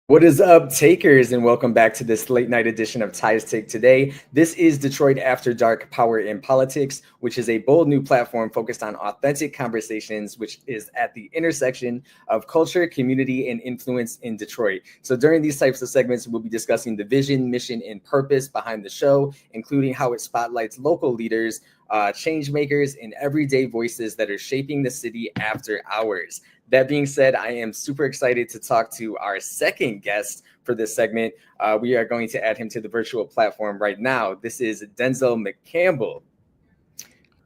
What is up, takers, and welcome back to this late night edition of Ties Take Today. This is Detroit After Dark Power in Politics, which is a bold new platform focused on authentic conversations, which is at the intersection of culture, community, and influence in Detroit. So during these types of segments, we'll be discussing the vision, mission, and purpose behind the show, including how it spotlights local leaders, change makers, and everyday voices that are shaping the city after hours. That being said, I am super excited to talk to our second guest for this segment. We are going to add him to the virtual platform right now. This is Denzel McCampbell.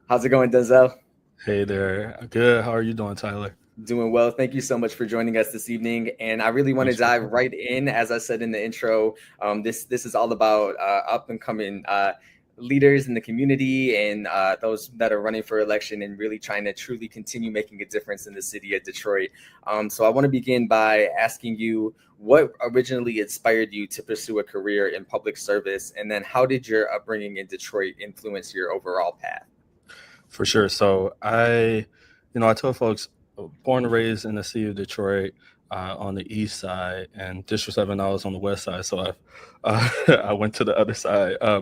How's it going, Denzel? Hey there. Good. How are you doing, Tyler? Doing well. Thank you so much for joining us this evening. And I really want to Thanks for dive having right in. As I said in the intro, this is all about up and coming leaders in the community and those that are running for election and really trying to truly continue making a difference in the city of Detroit. So I want to begin by asking you what originally inspired you to pursue a career in public service, and then how did your upbringing in Detroit influence your overall path? For sure. I tell folks, born and raised in the city of Detroit, on the east side, and District 7, I was on the west side. So I went to the other side. I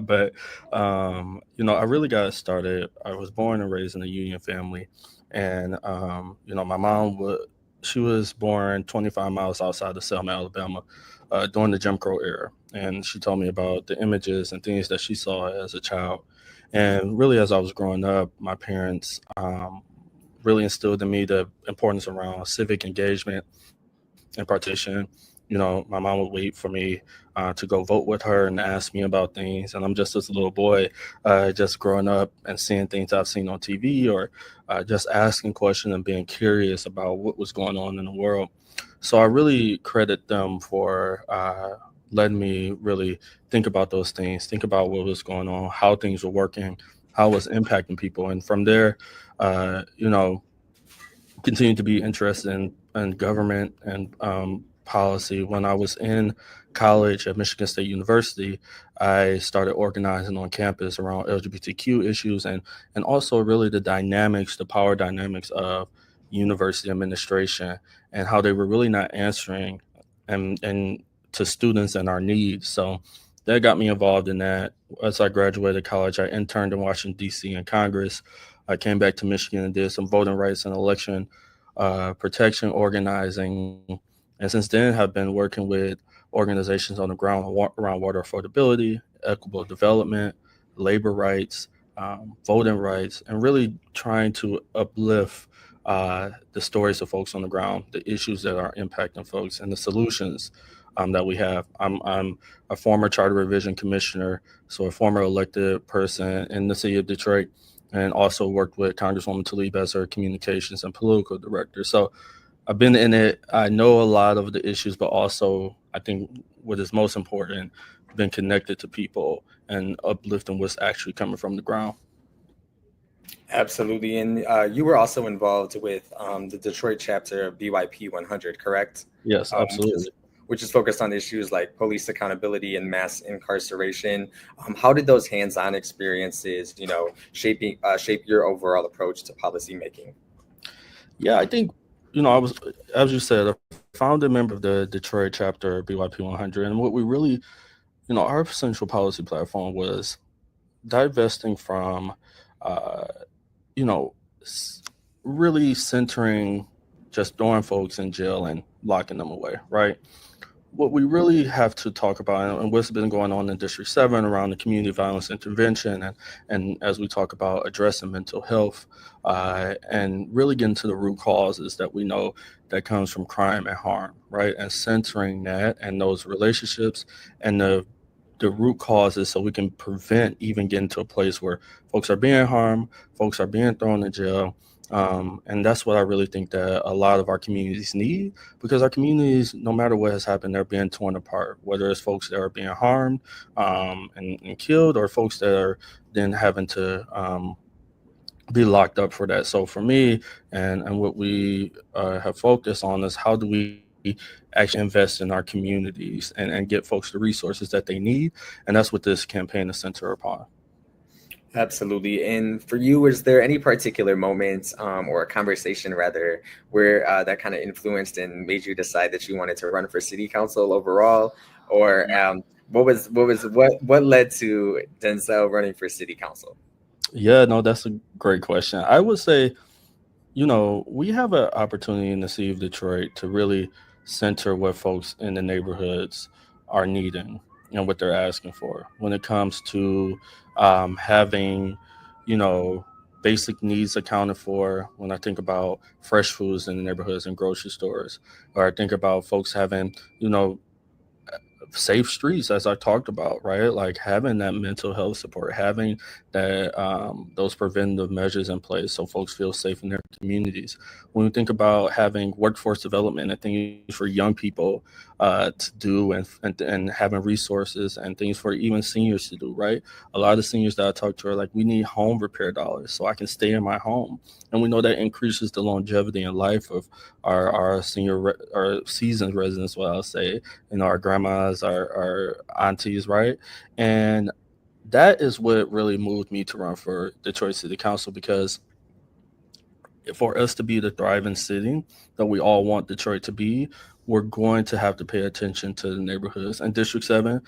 really got started. I was born and raised in a union family. And, my mom she was born 25 miles outside of Selma, Alabama, during the Jim Crow era. And she told me about the images and things that she saw as a child. And really, as I was growing up, my parents really instilled in me the importance around civic engagement and participation. My mom would wait for me to go vote with her and ask me about things. And I'm just this little boy, just growing up and seeing things I've seen on TV, or just asking questions and being curious about what was going on in the world. So I really credit them for letting me really think about those things, think about what was going on, how things were working, how it was impacting people. And from there, uh, you know, continue to be interested in government and policy. When I was in college at Michigan State University, I started organizing on campus around LGBTQ issues, and also really the power dynamics of university administration, and how they were really not answering and to students and our needs. So that got me involved in that. As I graduated college, I interned in Washington, D.C. in Congress. I came back to Michigan and did some voting rights and election protection organizing. And since then, have been working with organizations on the ground around water affordability, equitable development, labor rights, voting rights, and really trying to uplift the stories of folks on the ground, the issues that are impacting folks, and the solutions that we have. I'm a former charter revision commissioner, so a former elected person in the city of Detroit, and also worked with Congresswoman Tlaib as her communications and political director. So I've been in it. I know a lot of the issues, but also I think what is most important, been connected to people and uplifting what's actually coming from the ground. Absolutely. And you were also involved with the Detroit chapter of BYP 100, correct? Yes, Which is absolutely. focused on issues like police accountability and mass incarceration. How did those hands-on experiences, shape your overall approach to policymaking? Yeah, I think, I was, as you said, a founding member of the Detroit chapter of BYP 100. And what we really, our central policy platform was divesting from, uh, you know, s- really centering just throwing folks in jail and locking them away, right? What we really have to talk about, and what's been going on in District 7 around the community violence intervention, and as we talk about addressing mental health, and really getting to the root causes that we know that comes from crime and harm, right? And centering that and those relationships and the root causes, so we can prevent even getting to a place where folks are being harmed, folks are being thrown in jail. And that's what I really think that a lot of our communities need, because our communities, no matter what has happened, they're being torn apart, whether it's folks that are being harmed, and killed, or folks that are then having to be locked up for that. So for me, and what we have focused on is how do we actually invest in our communities and get folks the resources that they need. And that's what this campaign is centered upon. Absolutely. And for you, was there any particular moment or a conversation rather where that kind of influenced and made you decide that you wanted to run for city council overall? Or what led to Denzel running for city council? Yeah, no, that's a great question. I would say, we have an opportunity in the city of Detroit to really center what folks in the neighborhoods are needing and what they're asking for when it comes to having, you know, basic needs accounted for. When I think about fresh foods in the neighborhoods and grocery stores, or I think about folks having, you know, safe streets, as I talked about, right? Like having that mental health support, having that those preventative measures in place so folks feel safe in their communities. When we think about having workforce development and things for young people to do, and having resources and things for even seniors to do, right? A lot of seniors that I talk to are like, we need home repair dollars so I can stay in my home, and we know that increases the longevity and life of our our seasoned residents. What I'll say, our grandmas, our aunties, right? And that is what really moved me to run for Detroit City Council, because for us to be the thriving city that we all want Detroit to be, we're going to have to pay attention to the neighborhoods. And District 7,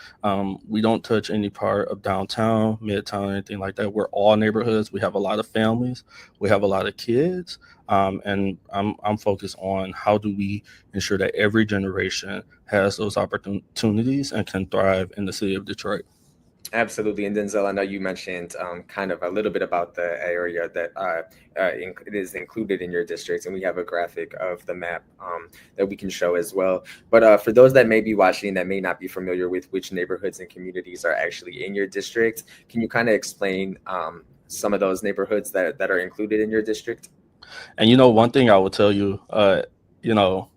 we don't touch any part of downtown, midtown, anything like that. We're all neighborhoods. We have a lot of families. We have a lot of kids. And I'm focused on how do we ensure that every generation has those opportunities and can thrive in the city of Detroit. Absolutely. And Denzel, I know you mentioned kind of a little bit about the area that it is included in your district, and we have a graphic of the map that we can show as well. But for those that may be watching that may not be familiar with which neighborhoods and communities are actually in your district, can you kind of explain some of those neighborhoods that are included in your district? And one thing I will tell you, you know,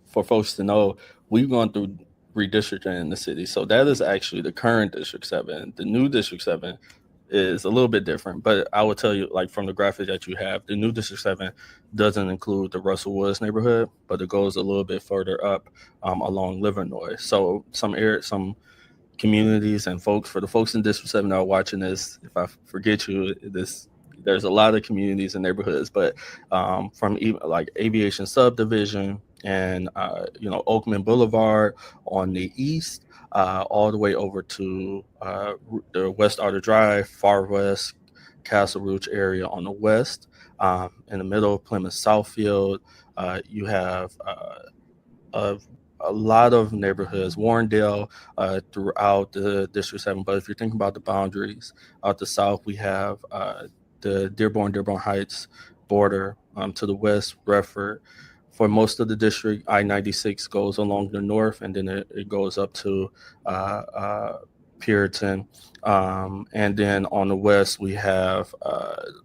for folks to know, we've gone through redistricting in the city. So that is actually the current District 7. The new District 7 is a little bit different. But I will tell you, like from the graphic that you have, the new District 7 doesn't include the Russell Woods neighborhood, but it goes a little bit further up along Livernois. So some communities and folks, for the folks in District 7 that are watching this, if I forget you, there's a lot of communities and neighborhoods, but from even like Aviation Subdivision and Oakman Boulevard on the east, all the way over to the West Arter Drive, Far West, Castle Rouge area on the west. In the middle, Plymouth Southfield, you have a a lot of neighborhoods, Warrendale, throughout the District 7. But if you're thinking about the boundaries, out the south, we have the Dearborn Heights border. To the west, Redford. For most of the district, I-96 goes along the north, and then it goes up to Puritan. And then on the west, we have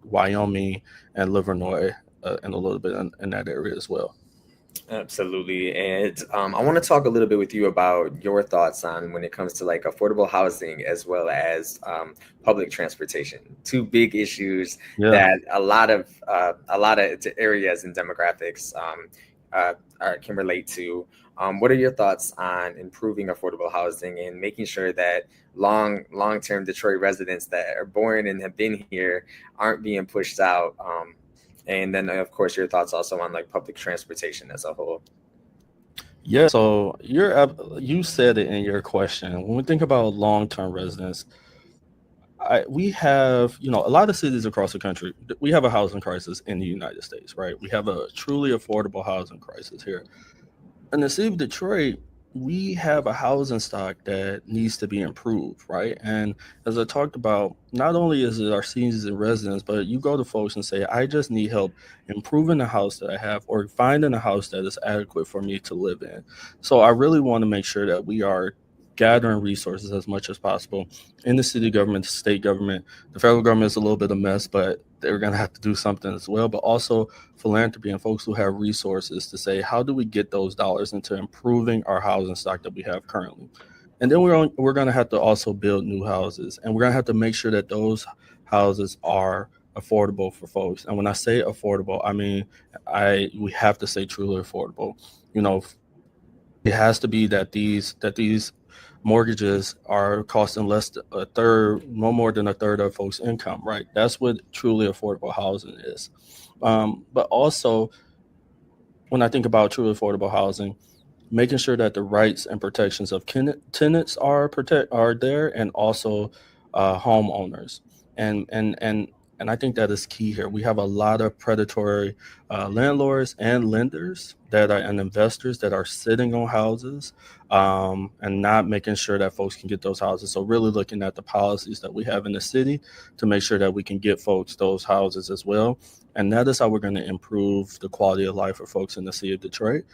Wyoming and Livernois, and a little bit in that area as well. Absolutely. And I want to talk a little bit with you about your thoughts on when it comes to like affordable housing as well as public transportation. Two big issues Yeah. that a lot of areas and demographics can relate to. What are your thoughts on improving affordable housing and making sure that long term Detroit residents that are born and have been here aren't being pushed out? And then, of course, your thoughts also on like public transportation as a whole. Yeah, so you said it in your question. When we think about long-term residents, we have, a lot of cities across the country. We have a housing crisis in the United States, right? We have a truly affordable housing crisis here. In the city of Detroit, we have a housing stock that needs to be improved, right? And as I talked about, not only is it our seniors and residents, but you go to folks and say, I just need help improving the house that I have or finding a house that is adequate for me to live in. So I really want to make sure that we are gathering resources as much as possible in the city government, the state government. The federal government is a little bit of a mess, but they're going to have to do something as well. But also philanthropy and folks who have resources to say, how do we get those dollars into improving our housing stock that we have currently? And then we're going to have to also build new houses, and we're going to have to make sure that those houses are affordable for folks. And when I say affordable, I mean we have to say truly affordable. You know, it has to be that these mortgages are costing less than a third, no more than a third of folks' income, right? That's what truly affordable housing is. But also, when I think about truly affordable housing, making sure that the rights and protections of tenants are there, and also homeowners, and and and and I think that is key here. We have a lot of predatory landlords and lenders and investors that are sitting on houses, and not making sure that folks can get those houses. So really looking at the policies that we have in the city to make sure that we can get folks those houses as well. And that is how we're going to improve the quality of life for folks in the city of Detroit.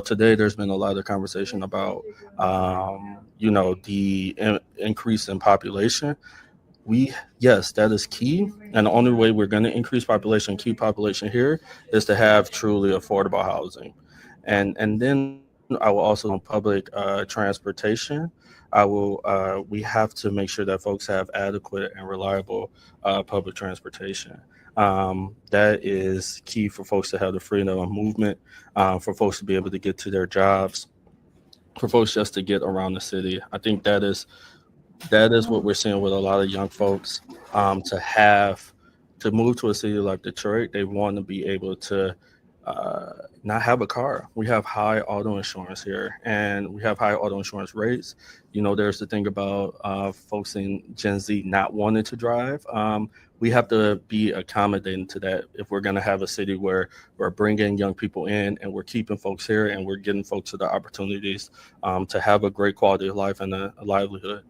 Today there's been a lot of conversation about, the increase in population. Yes, that is key. And the only way we're going to increase population, keep population here, is to have truly affordable housing. And then I will also public transportation. We have to make sure that folks have adequate and reliable public transportation. That is key for folks to have the freedom of movement, for folks to be able to get to their jobs, for folks just to get around the city. I think that is what we're seeing with a lot of young folks. To move to a city like Detroit, they want to be able to not have a car. We have high auto insurance here, and we have high auto insurance rates. There's the thing about folks in Gen Z not wanting to drive. We have to be accommodating to that if we're going to have a city where we're bringing young people in and we're keeping folks here and we're getting folks to the opportunities to have a great quality of life and a livelihood.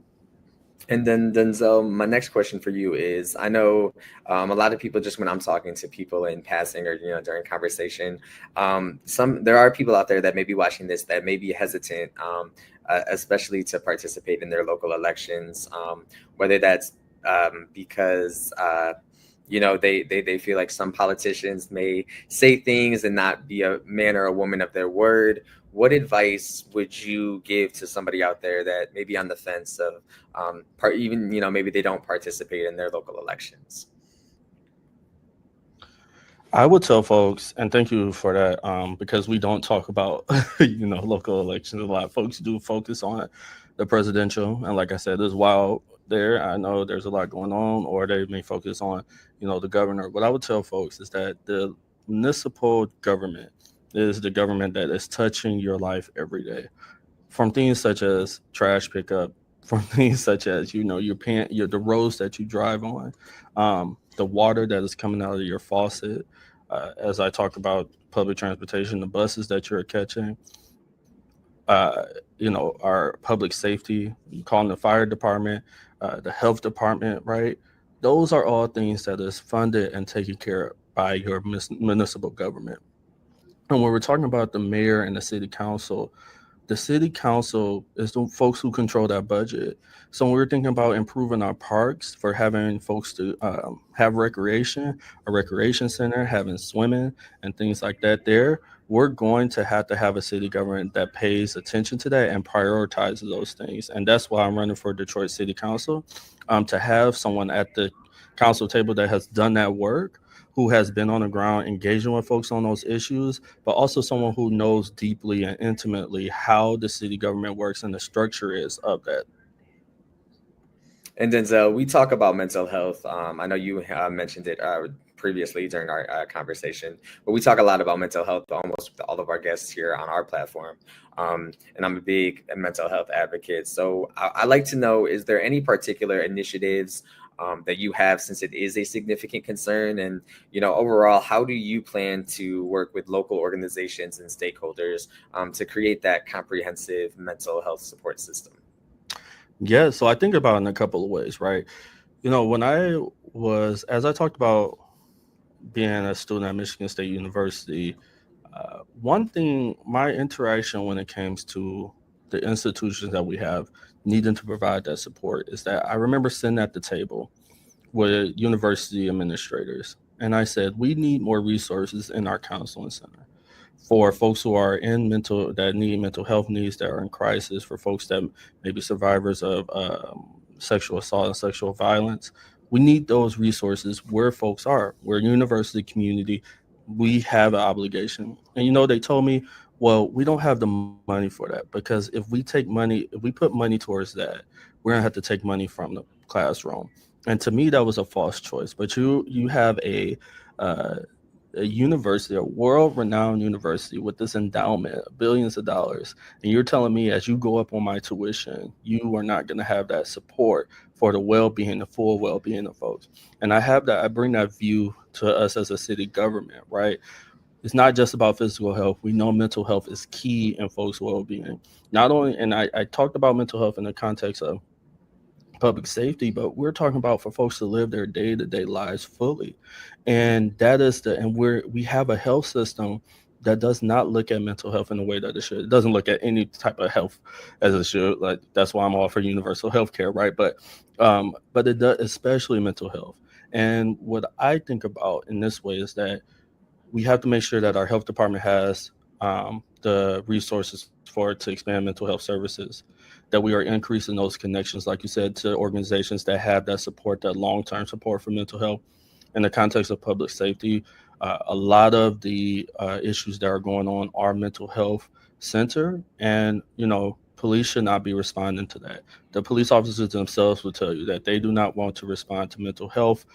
And then Denzel, my next question for you is: I know a lot of people, just when I'm talking to people in passing or during conversation, there are people out there that may be watching this that may be hesitant, especially to participate in their local elections, whether that's because they feel like some politicians may say things and not be a man or a woman of their word. What advice would you give to somebody out there that may be on the fence of maybe they don't participate in their local elections? I would tell folks, and thank you for that, because we don't talk about local elections a lot. Folks do focus on the presidential, and like I said, there's wild there. I know there's a lot going on, or they may focus on the governor. What I would tell folks is that the municipal government is the government that is touching your life every day, from things such as trash pickup, from things such as the roads that you drive on, the water that is coming out of your faucet. As I talked about public transportation, the buses that you're catching, our public safety, calling the fire department, the health department, right? Those are all things that is funded and taken care of by your municipal government. And when we're talking about the mayor and the city council is the folks who control that budget. So when we're thinking about improving our parks, for having folks to have recreation, a recreation center, having swimming and things like that there, we're going to have a city government that pays attention to that and prioritizes those things. And that's why I'm running for Detroit City Council, to have someone at the council table that has done that work, who has been on the ground engaging with folks on those issues, but also someone who knows deeply and intimately how the city government works and the structure is of that. And Denzel, we talk about mental health. I know you mentioned it previously during our conversation, but we talk a lot about mental health almost with all of our guests here on our platform. And I'm a big mental health advocate. So I'd like to know, is there any particular initiatives that you have, since it is a significant concern? And, overall, how do you plan to work with local organizations and stakeholders to create that comprehensive mental health support system? Yeah, so I think about it in a couple of ways, right? As I talked about being a student at Michigan State University, one thing, my interaction when it comes to the institutions that we have needing to provide that support, is that I remember sitting at the table with university administrators, and I said, we need more resources in our counseling center for folks who are that need mental health needs, that are in crisis, for folks that may be survivors of sexual assault and sexual violence. We need those resources where folks are. We're a university community. We have an obligation. And they told me, Well, we don't have the money for that, because if we put money towards that, we're gonna have to take money from the classroom. And to me, that was a false choice. But you have uh, a university, a world-renowned university with this endowment, billions of dollars, and you're telling me as you go up on my tuition, you are not going to have that support for the well-being, the full well-being of folks. And I bring that view to us as a city government, right? It's not just about physical health. We know mental health is key in folks' well-being. Not only, and I talked about mental health in the context of public safety, but we're talking about for folks to live their day-to-day lives fully. And that is and we have a health system that does not look at mental health in the way that it should. It doesn't look at any type of health as it should. Like, that's why I'm all for universal health care, right? But it does, especially mental health. And what I think about in this way is that we have to make sure that our health department has the resources for it to expand mental health services, that we are increasing those connections, like you said, to organizations that have that support, that long-term support for mental health. In the context of public safety, a lot of the issues that are going on are mental health centered, and police should not be responding to that. The police officers themselves will tell you that they do not want to respond to mental health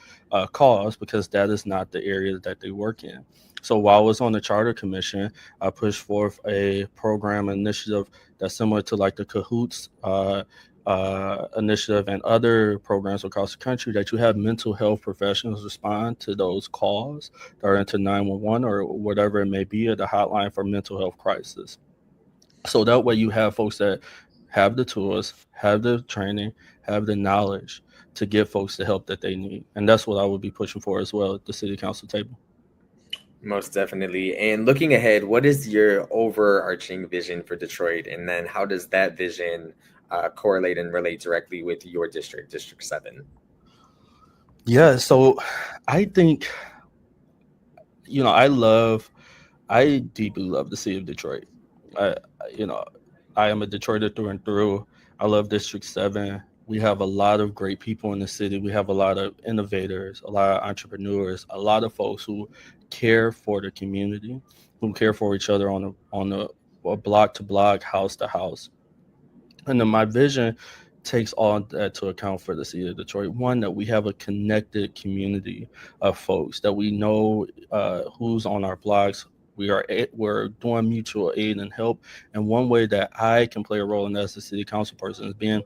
calls, because that is not the area that they work in. So while I was on the Charter Commission, I pushed forth a program initiative that's similar to like the Cahoots initiative and other programs across the country, that you have mental health professionals respond to those calls that are into 911 or whatever it may be, at the hotline for mental health crisis. So that way you have folks that have the tools, have the training, have the knowledge to give folks the help that they need. And that's what I would be pushing for as well at the city council table. Most definitely. And looking ahead, what is your overarching vision for Detroit? And then how does that vision correlate and relate directly with your district, District 7? Yeah, so I think, I deeply love the city of Detroit. You know, I am a Detroiter through and through. I love District 7. We have a lot of great people in the city. We have a lot of innovators, a lot of entrepreneurs, a lot of folks who care for the community, who care for each other a block to block, house to house. And then my vision takes all that to account for the city of Detroit. One, that we have a connected community of folks, that we know who's on our blocks. We're doing mutual aid and help. And one way that I can play a role in that as a city council person is being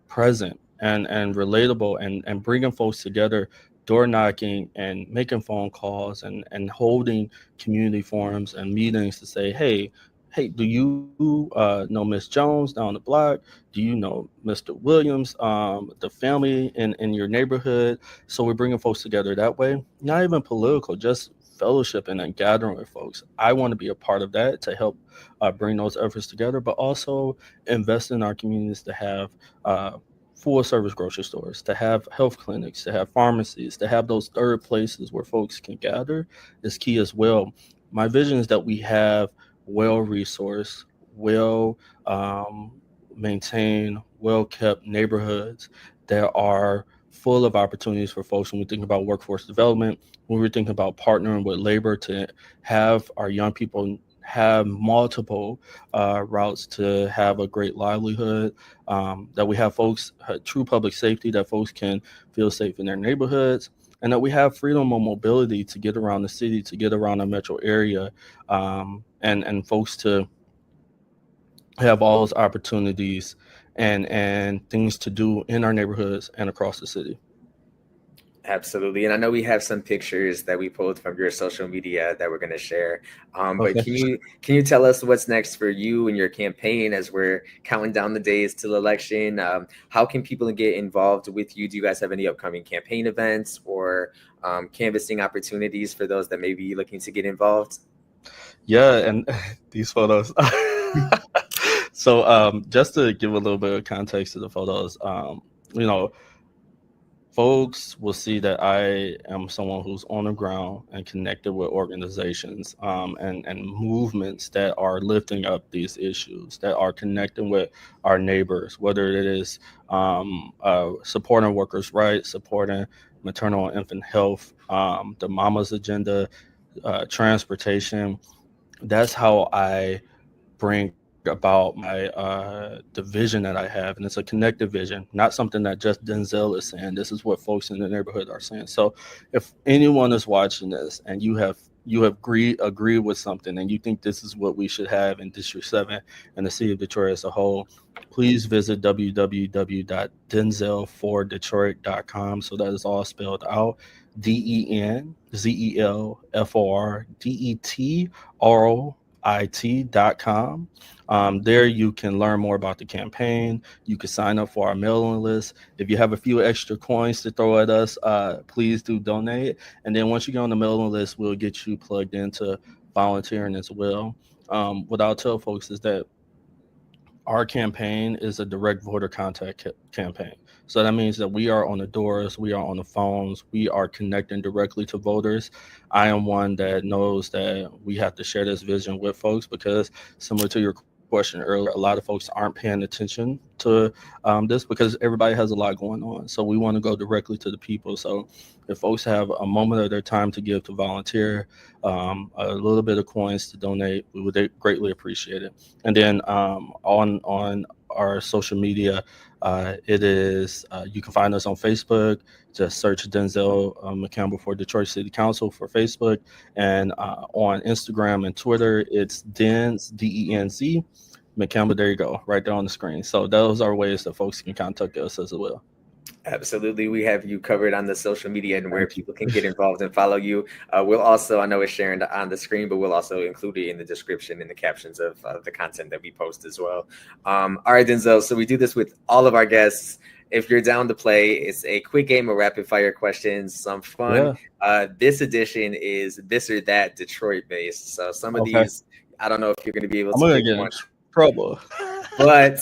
present and relatable, and bringing folks together, door knocking and making phone calls, and holding community forums and meetings to say, hey, do you know Miss Jones down the block? Do you know Mr. Williams, the family in your neighborhood? So we're bringing folks together that way, not even political, just fellowship and gathering with folks. I want to be a part of that to help bring those efforts together, but also invest in our communities to have full service grocery stores, to have health clinics, to have pharmacies, to have those third places where folks can gather is key as well. My vision is that we have well-resourced, well maintained, well-kept neighborhoods that are full of opportunities for folks. When we think about workforce development, when we're thinking about partnering with labor to have our young people have multiple routes to have a great livelihood, that we have folks, true public safety, that folks can feel safe in their neighborhoods, and that we have freedom of mobility to get around the city, to get around the metro area, and folks to have all those opportunities and things to do in our neighborhoods and across the city. Absolutely. And I know we have some pictures that we pulled from your social media that we're going to share. But Okay. can you tell us what's next for you and your campaign as we're counting down the days till election? How can people get involved with you? Do you guys have any upcoming campaign events or canvassing opportunities for those that may be looking to get involved? Yeah, and these photos. So just to give a little bit of context to the photos, you know, folks will see that I am someone who's on the ground and connected with organizations and movements that are lifting up these issues, that are connecting with our neighbors, whether it is supporting workers' rights, supporting maternal and infant health, the Mama's Agenda, transportation. that's how I bring about my the vision that I have, and it's a connected vision, not something that just Denzel is saying. This is what folks in the neighborhood are saying. So, if anyone is watching this and you have agree with something and you think this is what we should have in District 7 and the city of Detroit as a whole, please visit www.denzel4detroit.com. So that is all spelled out: DenzelForDetroit.com. There you can learn more about the campaign. You can sign up for our mailing list. If you have a few extra coins to throw at us, please do donate. And then once you get on the mailing list, we'll get you plugged into volunteering as well. What I'll tell folks is that our campaign is a direct voter contact campaign. So that means that we are on the doors, we are on the phones, we are connecting directly to voters. I am one that knows that we have to share this vision with folks because, similar to your question earlier, a lot of folks aren't paying attention to this because everybody has a lot going on. So we want to go directly to the people. So if folks have a moment of their time to give to volunteer, a little bit of coins to donate, we would greatly appreciate it. And then on our social media, it is you can find us on Facebook. Just search Denzel McCampbell for Detroit City Council for Facebook, and on Instagram and Twitter, it's Denz DENZ McCampbell. There you go, right there on the screen. So those are ways that folks can contact us as well. Absolutely. We have you covered on the social media and where Thank you. people can get involved and follow you. We'll also, I know it's sharing on the screen, but we'll also include it in the description and the captions of the content that we post as well. All right, Denzel. So we do this with all of our guests. If you're down to play, it's a quick game of rapid fire questions, some fun. Yeah. This edition is this or that Detroit based. So some of Okay. these, I don't know if you're going to be able I'm to gonna pick get in one, trouble. but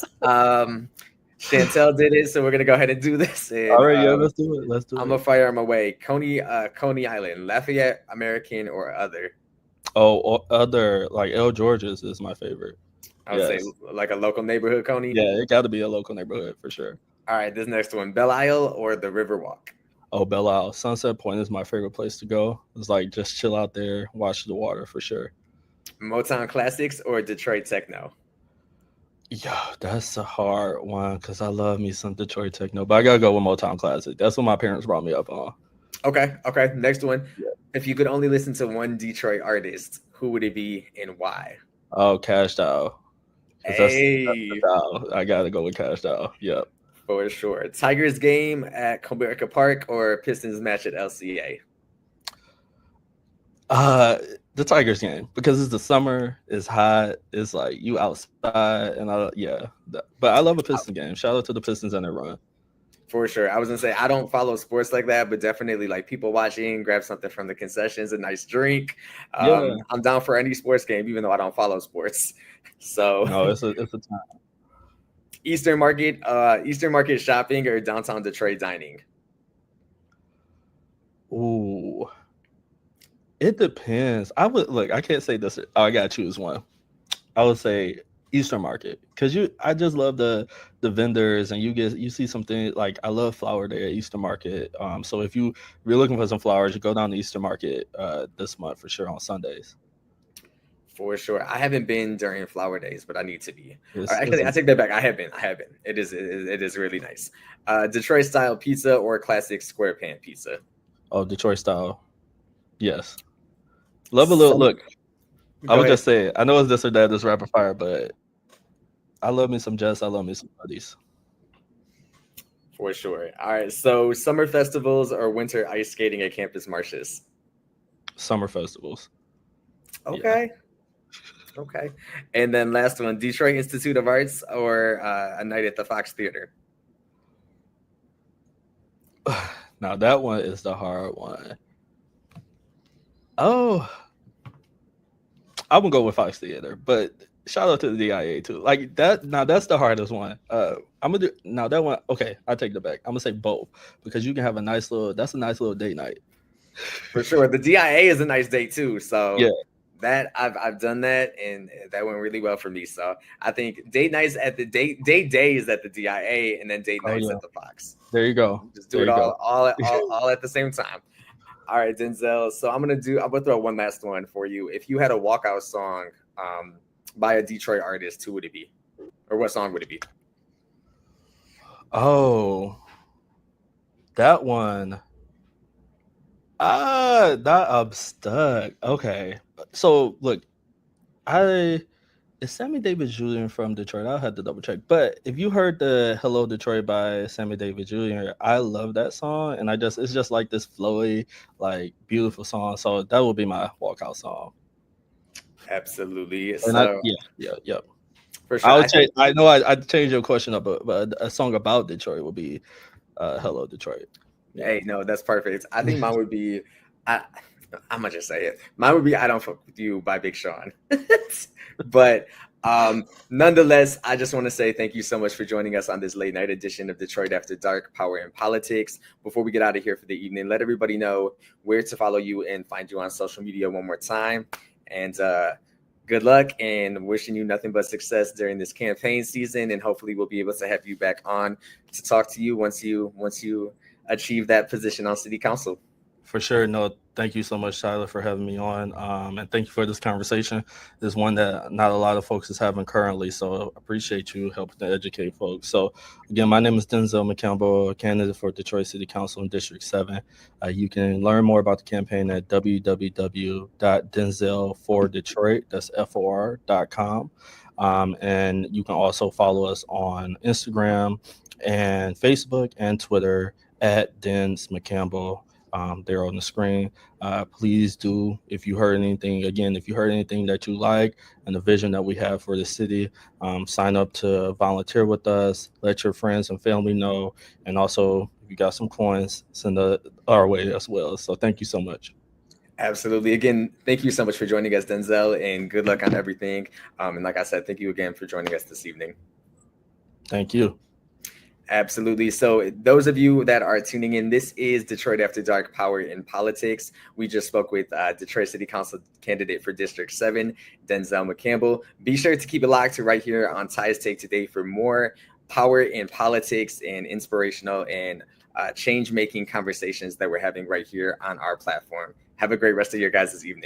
Chantel did it, so we're gonna go ahead and do this. And All right, yeah, let's do it. Let's do I'm it. gonna fire them away. Coney Island, Lafayette, American, or other. Other like L. George's is my favorite. I would say Yes. like a local neighborhood Coney. Yeah, it got to be a local neighborhood for sure. All right, this next one, Belle Isle or the Riverwalk. Oh, Belle Isle. Sunset Point is my favorite place to go. It's like just chill out there, watch the water for sure. Motown Classics or Detroit Techno. Yeah, that's a hard one because I love me some Detroit techno, but I gotta go with Motown Classic. That's what my parents brought me up on. Okay. Next one. Yeah. If you could only listen to one Detroit artist, who would it be and why? Oh, Cash Doll. Because that's the Hey, doll. I gotta go with Cash Doll. Yep. for sure. Tigers game at Comerica Park or Pistons match at LCA. Uh, the Tigers game because it's the summer, it's hot, it's like you outside, and but I love a Pistons game. Shout out to the Pistons and their run. For sure. I was gonna say I don't follow sports like that, but definitely like people watching, grab something from the concessions, a nice drink. Yeah. I'm down for any sports game, even though I don't follow sports. So No, it's a time. Eastern Market shopping or downtown Detroit dining. Ooh, it depends. I would look. I can't say this. I gotta choose one. I would say Eastern Market because I just love the vendors and you see something like I love flower day at Eastern Market. So if you're looking for some flowers, you go down to Eastern Market this month for sure on Sundays. For sure. I haven't been during flower days, but I need to be. It's I take that back. I have been. It is really nice. Detroit style pizza or classic square pan pizza. Detroit style. Yes, love a little Some, look. I Go would ahead. just say I know it's this or that, this rapid fire, but I love me some Jess. I love me some buddies. For sure. All right. So summer festivals or winter ice skating at Campus Martius. Summer festivals. Yeah. Okay. Okay. And then last one, Detroit Institute of Arts or a night at the Fox Theater. Now that one is the hard one. Oh, I would go with Fox Theater, but shout out to the DIA too. Like that. Now that's the hardest one. I'm gonna do now that one. Okay, I take that back. I'm gonna say both because you can have a nice little. That's a nice little date night. For sure. The DIA is a nice date too. Yeah. So that I've done that and that went really well for me. So I think date nights at the date days at the DIA and then date Oh nights yeah. at the Fox. There you go. Just do There it you go. all at the same time. All right, Denzel. So I'm gonna throw one last one for you. If you had a walkout song by a Detroit artist, who would it be? Or what song would it be? Oh, that one. That I'm stuck. Okay. So look, I is Sammy Davis Jr. from Detroit? I'll have to double check. But if you heard the Hello Detroit by Sammy Davis Jr., I love that song. And it's just like this flowy, like beautiful song. So that would be my walkout song. Absolutely. And So yeah. for sure, I'll change. I know I'd change your question up, but a song about Detroit would be Hello Detroit. Yeah. hey, no, that's perfect. I think mine would be I I'm gonna just say it. Mine would be I Don't Fuck With You by Big Sean. But nonetheless, I just want to say thank you so much for joining us on this late night edition of Detroit After Dark Power and Politics. Before we get out of here for the evening, let everybody know where to follow you and find you on social media one more time. And good luck and wishing you nothing but success during this campaign season. And hopefully we'll be able to have you back on to talk to you once you achieve that position on city council. For sure. No, thank you so much, Tyler, for having me on. And thank you for this conversation. It's one that not a lot of folks is having currently. So I appreciate you helping to educate folks. So again, my name is Denzel McCampbell, a candidate for Detroit City Council in District 7. You can learn more about the campaign at www.denzelfordetroit, that's FOR.com. And you can also follow us on Instagram and Facebook and Twitter at Denz McCampbell. There on the screen. Please do, if you heard anything that you like and the vision that we have for the city, sign up to volunteer with us, let your friends and family know, and also if you got some coins, send our way as well. So thank you so much. Absolutely. Again, thank you so much for joining us, Denzel, and good luck on everything. And like I said, thank you again for joining us this evening. Thank you. Absolutely. So those of you that are tuning in, this is Detroit After Dark Power in Politics. We just spoke with Detroit City Council candidate for District 7, Denzel McCampbell. Be sure to keep it locked right here on Ty's Take Today for more power in politics and inspirational and change-making conversations that we're having right here on our platform. Have a great rest of your guys' evening.